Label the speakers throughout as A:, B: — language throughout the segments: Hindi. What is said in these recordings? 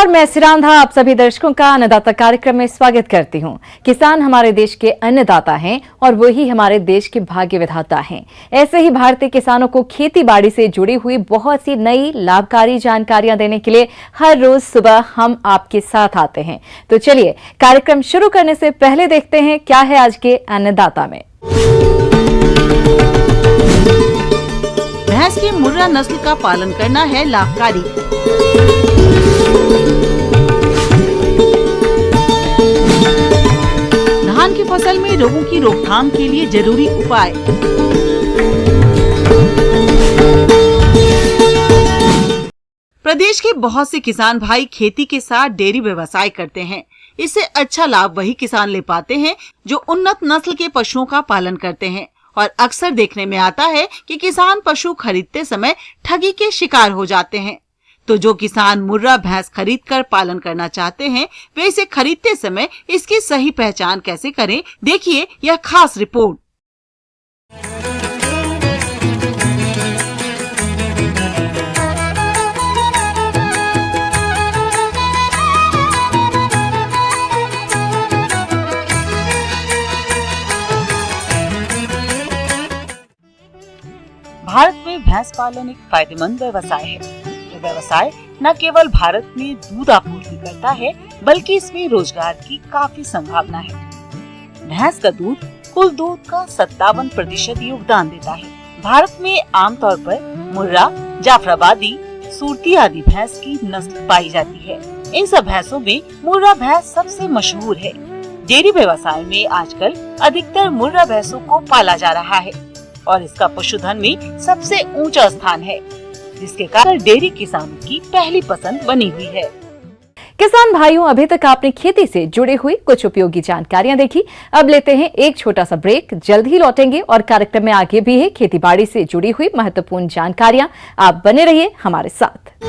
A: नमस्कार, मैं सिरांधा आप सभी दर्शकों का अन्नदाता कार्यक्रम में स्वागत करती हूं। किसान हमारे देश के अन्नदाता हैं और वही हमारे देश के भाग्य विधाता हैं। ऐसे ही भारतीय किसानों को खेती बाड़ी से जुड़ी हुई बहुत सी नई लाभकारी जानकारियां देने के लिए हर रोज सुबह हम आपके साथ आते हैं। तो चलिए कार्यक्रम शुरू करने से पहले देखते हैं क्या है आज के अन्नदाता में।
B: भैंस की मुर्रा नस्ल का पालन करना है लाभकारी। धान की फसल में रोगों की रोकथाम के लिए जरूरी उपाय। प्रदेश के बहुत से किसान भाई खेती के साथ डेयरी व्यवसाय करते हैं। इससे अच्छा लाभ वही किसान ले पाते हैं जो उन्नत नस्ल के पशुओं का पालन करते हैं। और अक्सर देखने में आता है कि किसान पशु खरीदते समय ठगी के शिकार हो जाते हैं। तो जो किसान मुर्रा भैंस खरीदकर पालन करना चाहते हैं, वे इसे खरीदते समय इसकी सही पहचान कैसे करें, देखिए यह खास रिपोर्ट। भारत में भैंस पालन एक फायदेमंद व्यवसाय है। यह व्यवसाय न केवल भारत में दूध आपूर्ति करता है, बल्कि इसमें रोजगार की काफी संभावना है। भैंस का दूध कुल दूध का 57% योगदान देता है। भारत में आमतौर पर मुर्रा, जाफराबादी, सूरती आदि भैंस की नस्ल पाई जाती है। इन सब भैंसों में मुर्रा भैंस सबसे मशहूर है। डेयरी व्यवसाय में आजकल अधिकतर मुर्रा भैंसों को पाला जा रहा है और इसका पशुधन में सबसे ऊंचा स्थान है, जिसके कारण डेयरी किसानों की पहली पसंद बनी हुई है।
A: किसान भाइयों, अभी तक आपने खेती से जुड़ी हुई कुछ उपयोगी जानकारियां देखी। अब लेते हैं एक छोटा सा ब्रेक, जल्द ही लौटेंगे और कार्यक्रम में आगे भी है खेती बाड़ी से जुड़ी हुई महत्वपूर्ण जानकारियां। आप बने रहिए हमारे साथ।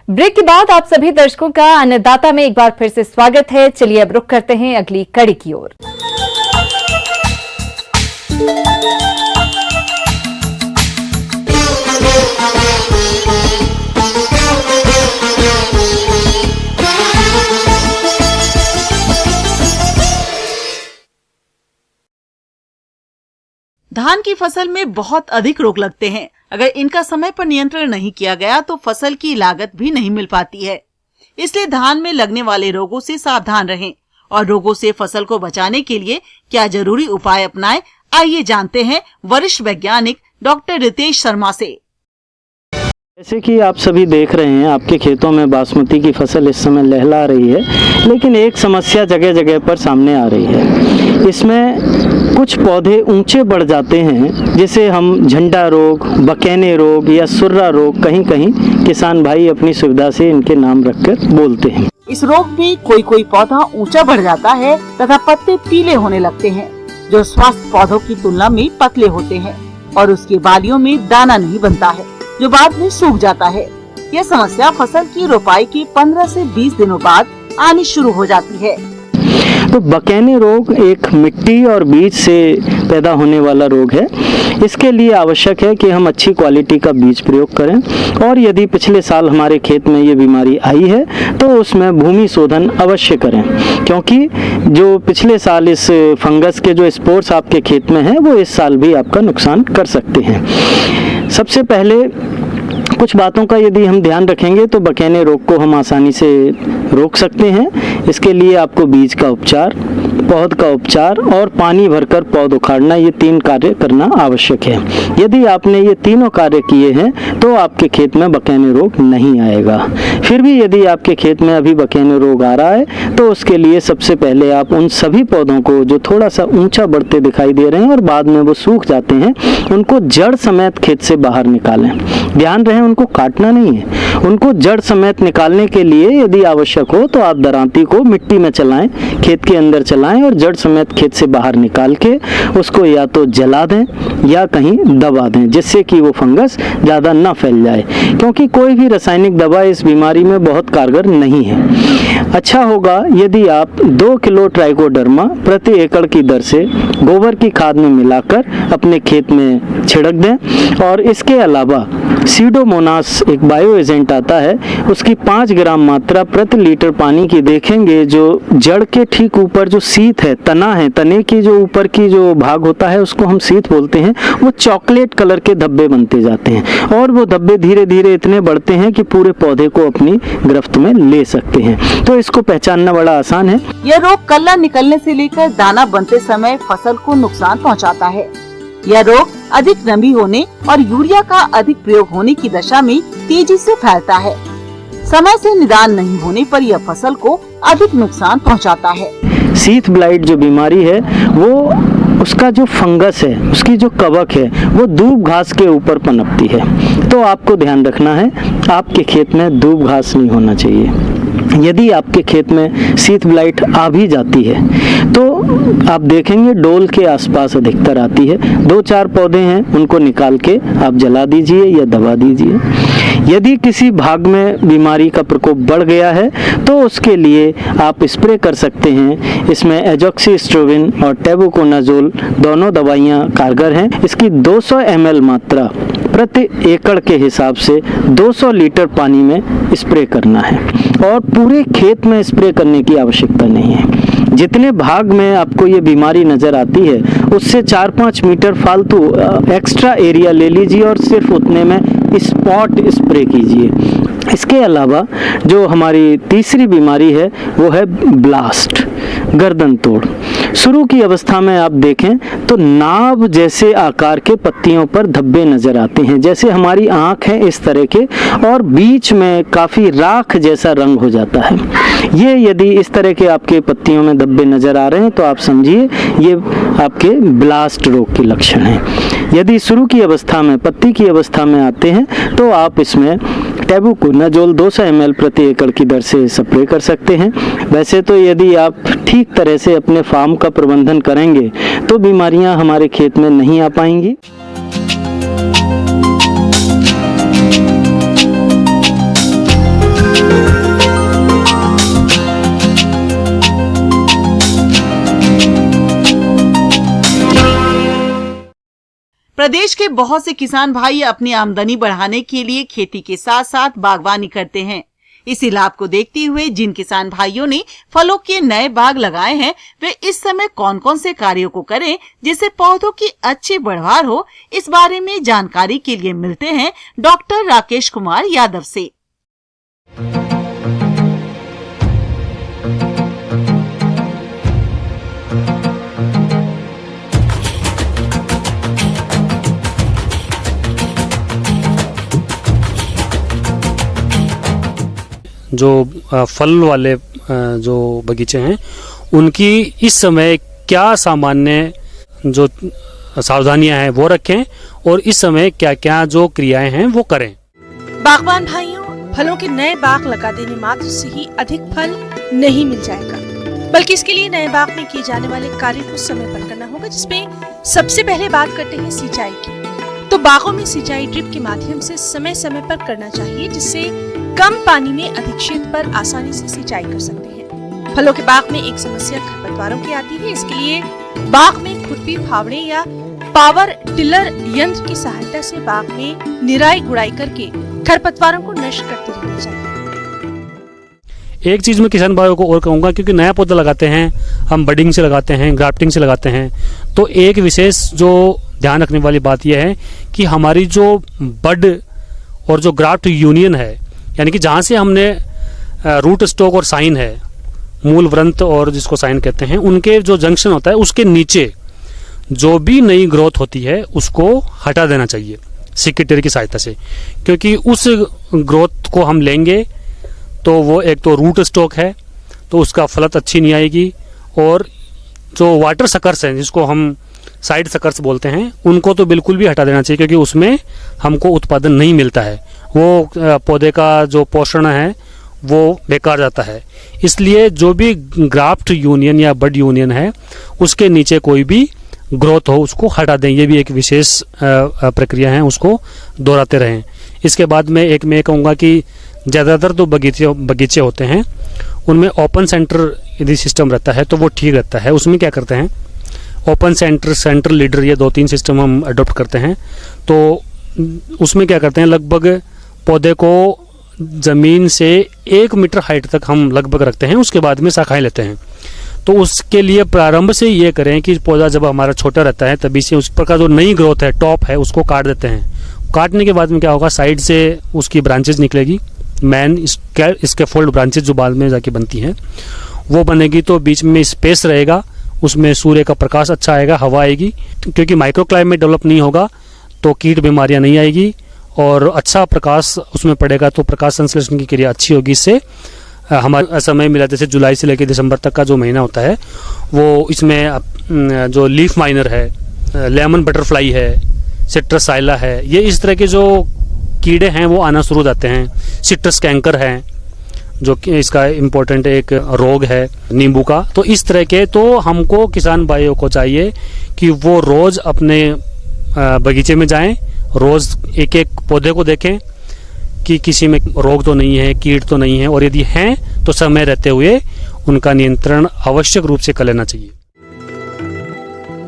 A: ब्रेक के बाद आप सभी दर्शकों का अन्नदाता में एक बार फिर से स्वागत है। चलिए अब रुख करते हैं अगली कड़ी की ओर।
B: धान की फसल में बहुत अधिक रोग लगते हैं। अगर इनका समय पर नियंत्रण नहीं किया गया तो फसल की लागत भी नहीं मिल पाती है। इसलिए धान में लगने वाले रोगों से सावधान रहें और रोगों से फसल को बचाने के लिए क्या जरूरी उपाय अपनाएं, आइए जानते हैं वरिष्ठ वैज्ञानिक डॉक्टर रितेश शर्मा से।
C: जैसे कि आप सभी देख रहे हैं, आपके खेतों में बासमती की फसल इस समय लहला रही है, लेकिन एक समस्या जगह जगह पर सामने आ रही है। इसमें कुछ पौधे ऊंचे बढ़ जाते हैं, जिसे हम झंडा रोग, बकैने रोग या सुर्रा रोग कहीं कहीं किसान भाई अपनी सुविधा से इनके नाम रखकर बोलते हैं।
B: इस रोग में कोई पौधा ऊंचा बढ़ जाता है तथा पत्ते पीले होने लगते हैं, जो स्वस्थ पौधों की तुलना में पतले होते हैं और उसके बालियों में दाना नहीं बनता है, जो बाद में सूख जाता है। यह समस्या फसल की रोपाई के 15 से 20 दिनों बाद आनी शुरू हो जाती है।
C: तो बकैने रोग एक मिट्टी और बीज से पैदा होने वाला रोग है। इसके लिए आवश्यक है कि हम अच्छी क्वालिटी का बीज प्रयोग करें और यदि पिछले साल हमारे खेत में ये बीमारी आई है तो उसमें भूमि शोधन अवश्य करें, क्योंकि जो पिछले साल इस फंगस के जो स्पोर्स आपके खेत में हैं वो इस साल भी आपका नुकसान कर सकते हैं। सबसे पहले कुछ बातों का यदि हम ध्यान रखेंगे तो बकैने रोग को हम आसानी से रोक सकते हैं। इसके लिए आपको बीज का उपचार, पौध का उपचार और पानी भरकर पौध उखाड़ना, ये 3 कार्य करना आवश्यक है। यदि आपने ये तीनों कार्य किए हैं तो आपके खेत में बकैनी रोग नहीं आएगा। फिर भी यदि आपके खेत में अभी बकैनी रोग आ रहा है तो उसके लिए सबसे पहले आप उन सभी पौधों को जो थोड़ा सा ऊंचा बढ़ते दिखाई दे रहे हैं और बाद में वो सूख जाते हैं, उनको जड़ समेत खेत से बाहर निकालें। ध्यान रहे उनको काटना नहीं है, उनको जड़ समेत निकालने के लिए यदि आवश्यक हो तो आप दरांती को मिट्टी में चलाएं, खेत के अंदर चलाएं और जड़ समेत खेत से बाहर निकाल के उसको या तो जला दें या कहीं दबा दें, जिससे कि वो फंगस ज़्यादा ना फैल जाए, क्योंकि कोई भी रासायनिक दवा इस बीमारी में बहुत कारगर नहीं है। अच्छा होगा यदि आप 2 किलो ट्राइकोडर्मा प्रति एकड़ की दर से गोबर की खाद में मिलाकर अपने खेत में छिड़क दें। और इसके अलावा सीडोमोनास एक बायो एजेंट आता है, उसकी 5 ग्राम मात्रा प्रति लीटर पानी की देखेंगे। जो जड़ के ठीक ऊपर जो सीत है, तना है, तने की जो ऊपर की जो भाग होता है उसको हम सीत बोलते हैं, वो चॉकलेट कलर के धब्बे बनते जाते हैं और वो धब्बे धीरे धीरे इतने बढ़ते हैं कि पूरे पौधे को अपनी गिरफ्त में ले सकते हैं। तो इसको पहचानना बड़ा आसान है।
B: यह रोग कल्ला निकलने से लेकर दाना बनते समय फसल को नुकसान पहुंचाता है। यह रोग अधिक नमी होने और यूरिया का अधिक प्रयोग होने की दशा में तेजी से फैलता है। समय से निदान नहीं होने पर यह फसल को अधिक नुकसान पहुंचाता है।
C: सीथ ब्लाइट जो बीमारी है वो उसका जो फंगस है, उसकी जो कवक है, वो दूब घास के ऊपर पनपती है। तो आपको ध्यान रखना है, आपके खेत में दूब घास नहीं होना चाहिए। यदि आपके खेत में सीथ ब्लाइट आ भी जाती है तो आप देखेंगे डोल के आसपास अधिकतर आती है। 2-4 पौधे हैं, उनको निकाल के आप जला दीजिए या दबा दीजिए। यदि किसी भाग में बीमारी का प्रकोप बढ़ गया है तो उसके लिए आप स्प्रे कर सकते हैं। इसमें एजॉक्सिस्ट्रोबिन और टेबुकोनाजोल दोनों दवाइयाँ कारगर हैं। इसकी 200 ml मात्रा प्रति एकड़ के हिसाब से 200 लीटर पानी में स्प्रे करना है और पूरे खेत में स्प्रे करने की आवश्यकता नहीं है। जितने भाग में आपको ये बीमारी नज़र आती है उससे 4-5 मीटर फालतू एक्स्ट्रा एरिया ले लीजिए और सिर्फ उतने में स्पॉट स्प्रे कीजिए। इसके अलावा जो हमारी तीसरी बीमारी है वो है ब्लास्ट, गर्दन तोड़। शुरू की अवस्था में आप देखें तो नाभ जैसे आकार के पत्तियों पर धब्बे नजर आते हैं, जैसे हमारी आँख है इस तरह के, और बीच में काफ़ी राख जैसा रंग हो जाता है। ये यदि इस तरह के आपके पत्तियों में धब्बे नजर आ रहे हैं तो आप समझिए ये आपके ब्लास्ट रोग के लक्षण हैं। यदि शुरू की अवस्था में, पत्ती की अवस्था में आते हैं तो आप इसमें टेबुकोनाजोल 200 ml प्रति एकड़ की दर से स्प्रे कर सकते हैं। वैसे तो यदि आप ठीक तरह से अपने फार्म का प्रबंधन करेंगे तो बीमारियां हमारे खेत में नहीं आ पाएंगी।
B: प्रदेश के बहुत से किसान भाई अपनी आमदनी बढ़ाने के लिए खेती के साथ साथ बागवानी करते हैं। इसी लाभ को देखते हुए जिन किसान भाइयों ने फलों के नए बाग लगाए हैं वे इस समय कौन कौन से कार्यों को करें जिससे पौधों की अच्छी बढ़वार हो, इस बारे में जानकारी के लिए मिलते हैं डॉक्टर राकेश कुमार यादव से।
D: जो फल वाले जो बगीचे हैं उनकी इस समय क्या सामान्य जो सावधानियां हैं वो रखें और इस समय क्या क्या जो क्रियाएं हैं वो करें।
E: बागवान भाइयों, फलों के नए बाग लगा देने मात्र से ही अधिक फल नहीं मिल जाएगा, बल्कि इसके लिए नए बाग में किए जाने वाले कार्य को समय पर करना होगा, जिसमें सबसे पहले बात करते हैं सिंचाई की। तो बागों में सिंचाई ड्रिप के माध्यम से समय समय पर करना चाहिए, जिससे कम पानी में अधिक क्षेत्र पर आसानी से सिंचाई कर सकते हैं। फलों के बाग में एक समस्या खरपतवारों की आती है। इसके लिए बाग में खुरपी, फावड़े या पावर टिलर यंत्र की सहायता से बाग में निराई गुड़ाई करके खरपतवारों को नष्ट करते रहना चाहिए।
D: एक चीज मैं किसान भाइयों को और कहूँगा, क्योंकि नया पौधा लगाते हैं हम, बडिंग से लगाते हैं, ग्राफ्टिंग से लगाते हैं, तो एक विशेष जो ध्यान रखने वाली बात यह है कि हमारी जो बड और जो ग्राफ्ट यूनियन है, यानी कि जहाँ से हमने रूट स्टॉक और साइन है मूल व्रंत और जिसको साइन कहते हैं, उनके जो जंक्शन होता है उसके नीचे जो भी नई ग्रोथ होती है उसको हटा देना चाहिए सिकेटर की सहायता से, क्योंकि उस ग्रोथ को हम लेंगे तो वो एक तो रूट स्टॉक है तो उसका फलत अच्छी नहीं आएगी, और जो वाटर सकर्स हैं जिसको हम साइड सकर्स बोलते हैं उनको तो बिल्कुल भी हटा देना चाहिए, क्योंकि उसमें हमको उत्पादन नहीं मिलता है, वो पौधे का जो पोषण है वो बेकार जाता है। इसलिए जो भी ग्राफ्ट यूनियन या बड यूनियन है उसके नीचे कोई भी ग्रोथ हो उसको हटा दें, ये भी एक विशेष प्रक्रिया है, उसको दोहराते रहें। इसके बाद में मैं कहूँगा कि ज़्यादातर तो बगीचे होते हैं उनमें ओपन सेंटर यदि सिस्टम रहता है तो वो ठीक रहता है। उसमें क्या करते हैं, ओपन सेंटर लीडर, ये 2-3 सिस्टम हम अडॉप्ट करते हैं। तो उसमें क्या करते हैं, लगभग पौधे को ज़मीन से 1 मीटर हाइट तक हम लगभग रखते हैं, उसके बाद में शाखाएं लेते हैं। तो उसके लिए प्रारंभ से ये करें कि पौधा जब हमारा छोटा रहता है तभी से उस पर का जो नई ग्रोथ है, टॉप है, उसको काट देते हैं। काटने के बाद में क्या होगा, साइड से उसकी ब्रांचेज निकलेगी, मैन स्कैफोल्ड ब्रांचेज जो बाद में जाके बनती हैं वो बनेगी। तो बीच में स्पेस रहेगा, उसमें सूर्य का प्रकाश अच्छा आएगा, हवा आएगी, क्योंकि माइक्रो क्लाइमेट डेवलप नहीं होगा तो कीट बीमारियां नहीं आएगी, और अच्छा प्रकाश उसमें पड़ेगा तो प्रकाश संश्लेषण की क्रिया अच्छी होगी। इससे हमारा समय मिला, जैसे जुलाई से लेकर दिसंबर तक का जो महीना होता है वो इसमें जो लीफ माइनर है, लेमन बटरफ्लाई है, सिट्रस साइला है, ये इस तरह के जो कीड़े हैं वो आना शुरू हो जाते हैं। सिट्रस कैंकर है जो कि इसका इम्पोर्टेंट एक रोग है नींबू का। तो इस तरह के तो हमको किसान भाइयों को चाहिए कि वो रोज अपने बगीचे में जाएं, रोज एक एक पौधे को देखें कि किसी में रोग तो नहीं है, कीट तो नहीं है, और यदि हैं तो समय रहते हुए उनका नियंत्रण आवश्यक रूप से कर लेना चाहिए।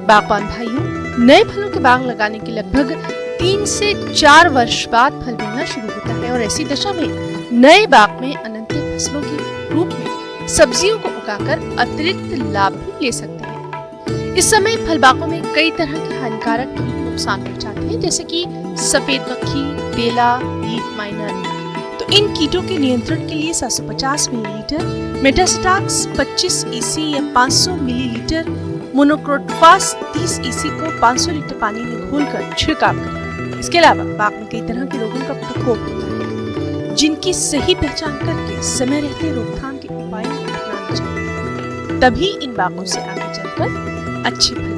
E: बागबान भाइयों, नए फलों के बाग लगाने के लगभग 3 से 4 वर्ष बाद फल मिलना शुरू होता है, और ऐसी दशा में नए बाग में अनंत फसलों के रूप में सब्जियों को उगाकर अतिरिक्त लाभ भी ले सकते हैं। इस समय फल बागों में कई तरह के हानिकारक कीट नुकसान पहुंचाते हैं, जैसे कि सफेद मक्खी, बेला, लीफ माइनर। तो इन कीटों के नियंत्रण के लिए 750 मिलीलीटर मेटास्टाक्स 25 EC या 500 मिलीलीटर मोनोक्रोटोफास 30 EC को 500 लीटर पानी में घोलकर छिड़काव करें। इसके अलावा बाग में कई तरह के रोगों का प्रकोप होता है, जिनकी सही पहचान करके समय रहते रोकथाम के उपाय अपनाने चाहिए, तभी इन बागों से आगे चलकर अच्छे फल।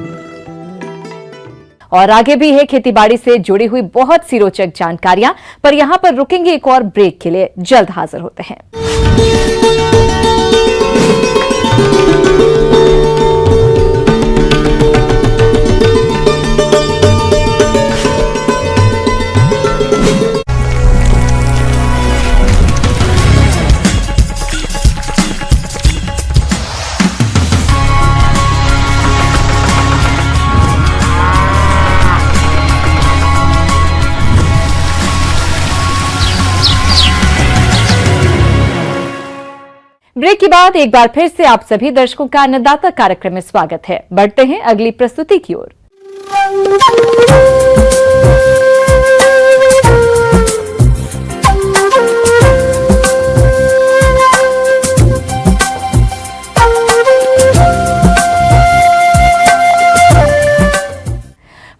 A: और आगे भी है खेतीबाड़ी से जुड़ी हुई बहुत सी रोचक जानकारियां, पर यहां पर रुकेंगे एक और ब्रेक के लिए, जल्द हाजिर होते हैं। ब्रेक के बाद एक बार फिर से आप सभी दर्शकों का अन्नदाता कार्यक्रम में स्वागत है। बढ़ते हैं अगली प्रस्तुति की ओर।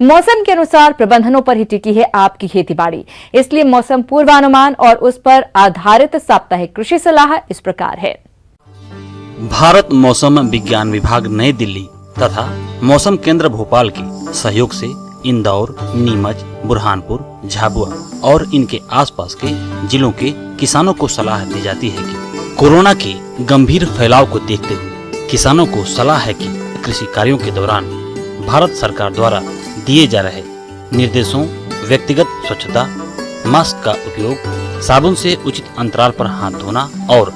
A: मौसम के अनुसार प्रबंधनों पर ही टिकी है आपकी खेतीबाड़ी, इसलिए मौसम पूर्वानुमान और उस पर आधारित साप्ताहिक कृषि सलाह इस प्रकार है।
F: भारत मौसम विज्ञान विभाग नई दिल्ली तथा मौसम केंद्र भोपाल के सहयोग से इंदौर, नीमच, बुरहानपुर, झाबुआ और इनके आसपास के जिलों के किसानों को सलाह दी जाती है कि कोरोना के गंभीर फैलाव को देखते हुए किसानों को सलाह है कि कृषि कार्यों के दौरान भारत सरकार द्वारा दिए जा रहे निर्देशों, व्यक्तिगत स्वच्छता, मास्क का उपयोग, साबुन से उचित अंतराल पर हाथ धोना और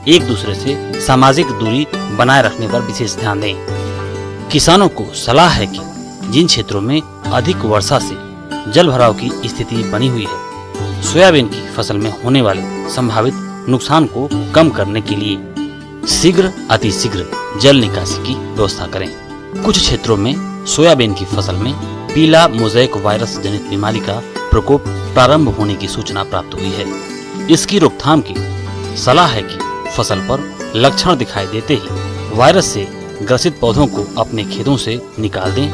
F: एक दूसरे से सामाजिक दूरी बनाए रखने पर विशेष ध्यान दें। किसानों को सलाह है कि जिन क्षेत्रों में अधिक वर्षा से जल भराव की स्थिति बनी हुई है, सोयाबीन की फसल में होने वाले संभावित नुकसान को कम करने के लिए शीघ्र अतिशीघ्र जल निकासी की व्यवस्था करें। कुछ क्षेत्रों में सोयाबीन की फसल में पीला मोज़ेक वायरस जनित बीमारी का प्रकोप प्रारंभ होने की सूचना प्राप्त हुई है। इसकी रोकथाम की सलाह है कि फसल पर लक्षण दिखाई देते ही वायरस से ग्रसित पौधों को अपने खेतों से निकाल दें।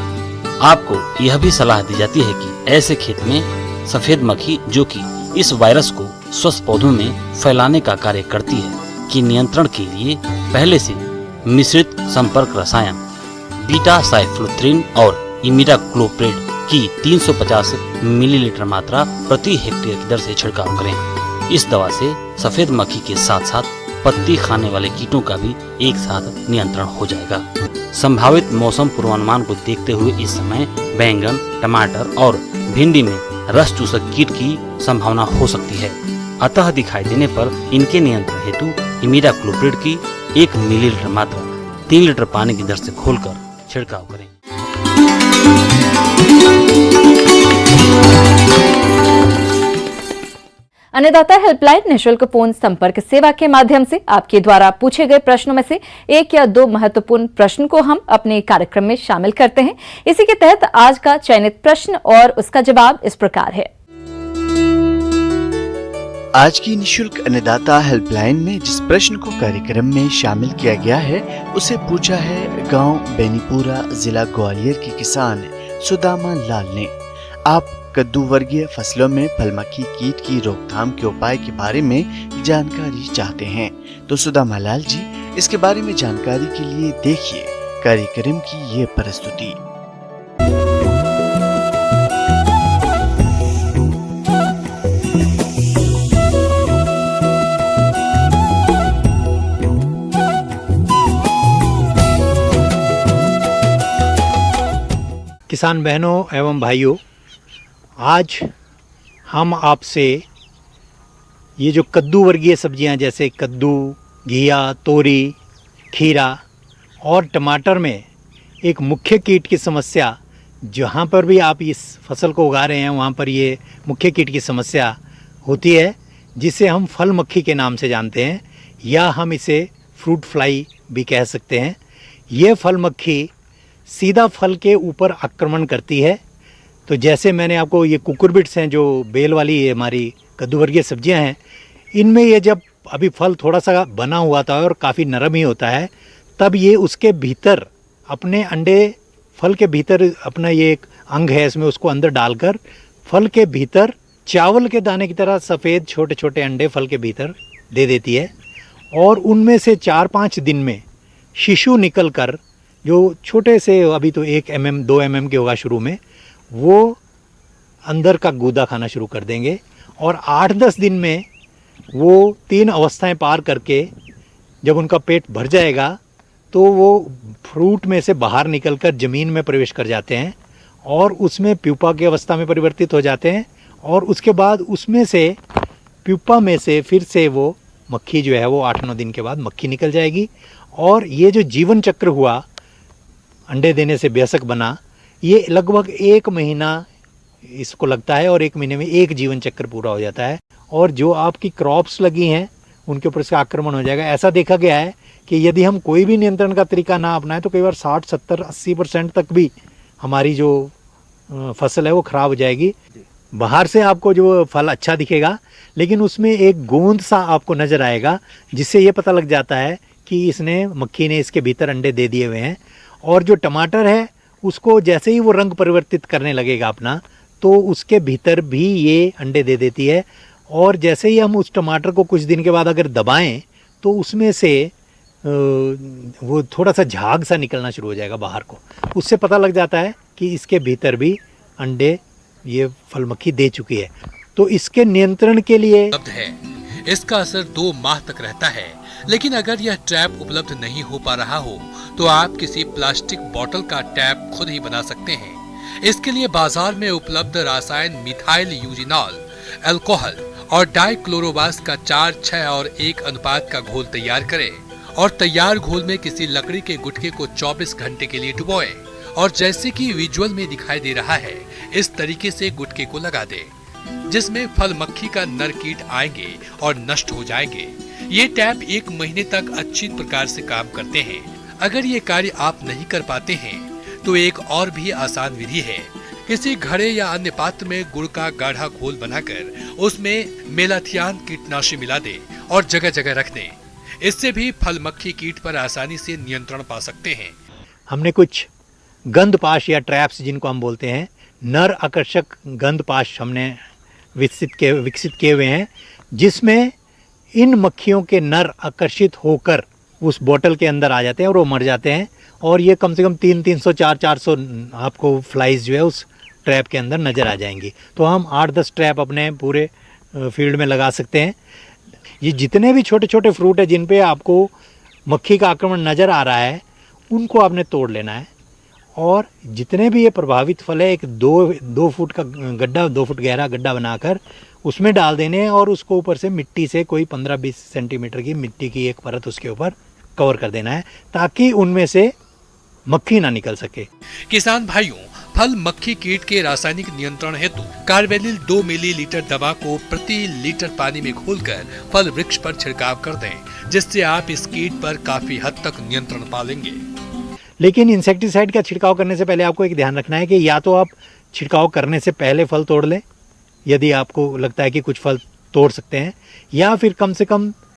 F: आपको यह भी सलाह दी जाती है कि ऐसे खेत में सफेद मक्खी, जो कि इस वायरस को स्वस्थ पौधों में फैलाने का कार्य करती है, की नियंत्रण के लिए पहले से मिश्रित संपर्क रसायन बीटा साइफ्लोथ्रिन और इमिडाक्लोप्रिड की 350 मिलीलीटर मात्रा प्रति हेक्टेयर की दर से छिड़काव करें। इस दवा से सफेद मक्खी के साथ साथ पत्ती खाने वाले कीटों का भी एक साथ नियंत्रण हो जाएगा। संभावित मौसम पूर्वानुमान को देखते हुए इस समय बैंगन, टमाटर और भिंडी में रस चूसक कीट की संभावना हो सकती है। अतः दिखाई देने पर इनके नियंत्रण हेतु इमिडाक्लोप्रिड की 1 मिलीलीटर मात्रा 3 लीटर पानी की दर से घोलकर छिड़काव करें।
A: अन्नदाता हेल्पलाइन निःशुल्क फोन संपर्क सेवा के माध्यम से आपके द्वारा पूछे गए प्रश्नों में से 1 या 2 महत्वपूर्ण प्रश्न को हम अपने कार्यक्रम में शामिल करते हैं। इसी के तहत आज का चयनित प्रश्न और उसका जवाब इस प्रकार है।
G: आज की निःशुल्क अन्नदाता हेल्पलाइन में जिस प्रश्न को कार्यक्रम में शामिल किया गया है उसे पूछा है गांव बेनीपुरा, जिला ग्वालियर की किसान सुदामा लाल ने। आप कद्दू वर्गीय फसलों में फल मक्खी कीट की रोकथाम के उपाय के बारे में जानकारी चाहते हैं। तो सुदामा लाल जी, इसके बारे में जानकारी के लिए देखिए कार्यक्रम की ये प्रस्तुति।
H: किसान बहनों एवं भाइयों, आज हम आपसे ये जो कद्दू वर्गीय सब्जियां जैसे कद्दू, घिया, तोरी, खीरा और टमाटर में एक मुख्य कीट की समस्या, जहाँ पर भी आप इस फसल को उगा रहे हैं वहाँ पर ये मुख्य कीट की समस्या होती है, जिसे हम फल मक्खी के नाम से जानते हैं या हम इसे फ्रूट फ्लाई भी कह सकते हैं। ये फल मक्खी सीधा फल के ऊपर आक्रमण करती है। तो जैसे मैंने आपको ये कुकुरबिट्स हैं जो बेल वाली हमारी कद्दू वर्गीय सब्जियां हैं, इनमें ये जब अभी फल थोड़ा सा बना हुआ था और काफ़ी नरम ही होता है, तब ये उसके भीतर अपने अंडे, फल के भीतर अपना ये एक अंग है इसमें, उसको अंदर डालकर फल के भीतर चावल के दाने की तरह सफ़ेद छोटे छोटे अंडे फल के भीतर दे देती है। और उनमें से 4-5 दिन में शिशु निकल कर, जो छोटे से अभी तो 1 mm 2 mm के होगा शुरू में, वो अंदर का गूदा खाना शुरू कर देंगे। और 8-10 दिन में वो 3 अवस्थाएं पार करके जब उनका पेट भर जाएगा तो वो फ्रूट में से बाहर निकलकर ज़मीन में प्रवेश कर जाते हैं और उसमें प्यूपा की अवस्था में परिवर्तित हो जाते हैं। और उसके बाद उसमें से प्यूपा में से फिर से वो मक्खी जो है वो 8-9 दिन के बाद मक्खी निकल जाएगी। और ये जो जीवन चक्र हुआ, अंडे देने से वयस्क बना, ये लगभग 1 महीना इसको लगता है और 1 महीने में एक जीवन चक्र पूरा हो जाता है। और जो आपकी क्रॉप्स लगी हैं उनके ऊपर इसका आक्रमण हो जाएगा। ऐसा देखा गया है कि यदि हम कोई भी नियंत्रण का तरीका ना अपनाएं तो कई बार 60, 70, 80% तक भी हमारी जो फसल है वो ख़राब हो जाएगी। बाहर से आपको जो फल अच्छा दिखेगा, लेकिन उसमें एक गोंद सा आपको नज़र आएगा, जिससे ये पता लग जाता है कि मक्खी ने इसके भीतर अंडे दे दिए हुए हैं। और जो टमाटर है उसको जैसे ही वो रंग परिवर्तित करने लगेगा अपना, तो उसके भीतर भी ये अंडे दे देती है। और जैसे ही हम उस टमाटर को कुछ दिन के बाद अगर दबाएं तो उसमें से वो थोड़ा सा झाग सा निकलना शुरू हो जाएगा बाहर को। उससे पता लग जाता है कि इसके भीतर भी अंडे ये फल मक्खी दे चुकी है। तो इसके नियंत्रण के लिए
I: उपलब्ध है। इसका असर 2 माह तक रहता है। लेकिन अगर यह ट्रैप उपलब्ध नहीं हो पा रहा हो तो आप किसी प्लास्टिक बोतल का टैप खुद ही बना सकते हैं। इसके लिए बाजार में उपलब्ध रासायन मिथाइल यूजिनॉल, अल्कोहल और डाइक्लोरोवास का 4, 6 और 1 अनुपात का घोल तैयार करें और तैयार घोल में किसी लकड़ी के गुटके को 24 घंटे के लिए डुबोएं और जैसे कि विजुअल में दिखाई दे रहा है, इस तरीके से गुटके को लगा दें, जिसमें फल मक्खी का नर कीट आएंगे और नष्ट हो जाएंगे। ये टैप 1 महीने तक अच्छी प्रकार से काम करते हैं। अगर ये कार्य आप नहीं कर पाते हैं तो एक और भी आसान विधि है। किसी घड़े या अन्य पात्र में गुड़ का गाढ़ा घोल बनाकर उसमें मेलाथियान कीटनाशी मिला दें और जगह जगह रख दें। इससे भी फल मक्खी कीट पर आसानी से नियंत्रण पा सकते हैं।
H: हमने कुछ गंधपाश या ट्रैप्स जिनको हम बोलते हैं, नर आकर्षक गंधपाश हमने विकसित किए हुए हैं, जिसमें इन मक्खियों के नर आकर्षित होकर उस बोतल के अंदर आ जाते हैं और वो मर जाते हैं। और ये कम से कम 300 400 आपको फ्लाइज जो है उस ट्रैप के अंदर नज़र आ जाएंगी। तो हम 8-10 ट्रैप अपने पूरे फील्ड में लगा सकते हैं। ये जितने भी छोटे छोटे फ्रूट है जिन पे आपको मक्खी का आक्रमण नज़र आ रहा है, उनको आपने तोड़ लेना है। और जितने भी ये प्रभावित फल है, एक 2 फुट का गड्ढा, 2 फुट गहरा गड्ढा बनाकर उसमें डाल देने हैं और उसको ऊपर से मिट्टी से कोई 15-20 सेंटीमीटर की मिट्टी की एक परत उसके ऊपर कवर कर देना है, ताकि उनमें से मक्खी ना निकल सके।
I: किसान भाइयों, फल मक्खी कीट के रासायनिक नियंत्रण हेतु कार्बेनिल 2 मिलीलीटर दवा को प्रति लीटर पानी में घोलकर फल वृक्ष पर छिड़काव कर दें, जिससे आप इस कीट पर काफी हद तक नियंत्रण पा लेंगे।
H: लेकिन इंसेक्टिसाइड का छिड़काव करने से पहले आपको एक ध्यान रखना है कि या तो आप छिड़काव करने से पहले फल तोड़ लें, यदि आपको लगता है कि कुछ फल तोड़ सकते हैं, या फिर कम से कम